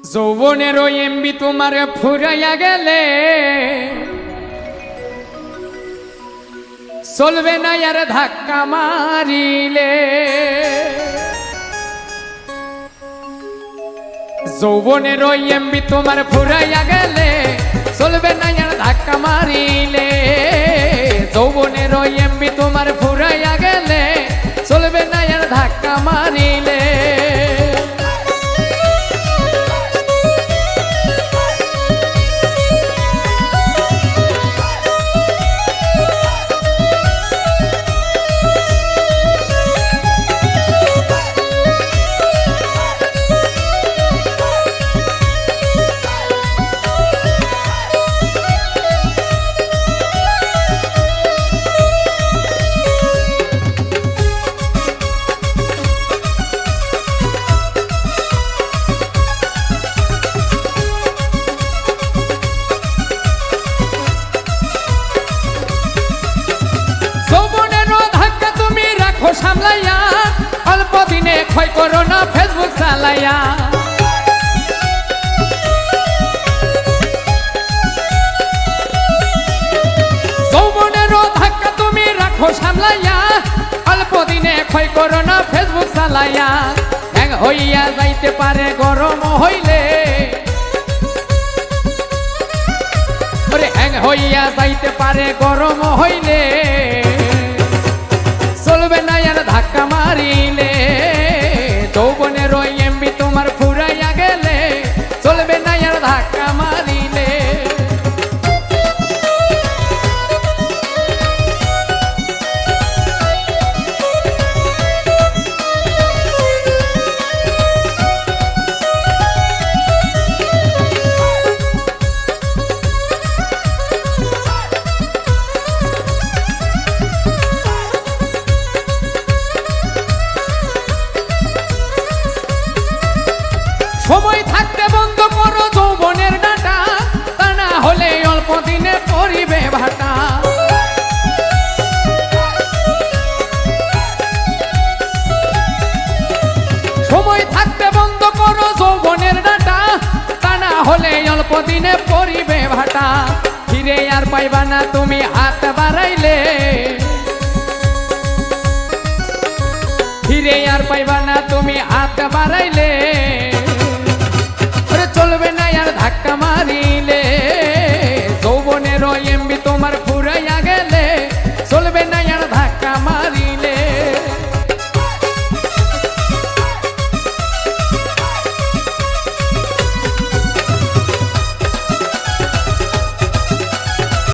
যৌবনের ওই এমবি তোমার ফুরাইয়া গেলে চলবে না আর ধাক্কা মারিলে। যৌবনের ওই এমবি তোমার ফুরাইয়া গেলে চলবে না আর ধাক্কা মারিলে। যৌবনের ওই এমবি তোমার ফুরাইয়া গেলে চলবে না আর ধাক্কা মারিলে। সামলাইয়া অল্প দিনে ক্ষয় করো না ফেসবুক চালাইয়া। যৌবনেরও ধাক্কা তুমি রাখো সামলাইয়া অল্প দিনে ক্ষয় করো না ফেসবুক চালাইয়া। হ্যাং হইয়া যাইতে পারে গরম হইলে, হ্যাং হইয়া যাইতে পারে গরম হইলে চলবে না আর ধাক্কা মারিলে। যৌবনের ওই এমবি তোমার ফুরাইয়া গেলে চলবে না আর ধাক্কা মারিলে। সময় থাকতে বন্ধ করো যৌবনের ডাটা, তা না হলে অল্প দিনে পরিবে ভাটা। সময় থাকতে বন্ধ করো যৌবনের ডাটা, তা না হলে অল্প দিনে পরিবে ভাটা। ফিরে আর পাইবা না তুমি হাত বাড়াইলে, ফিরে আর পাইবা না তুমি হাত বাড়াইলে।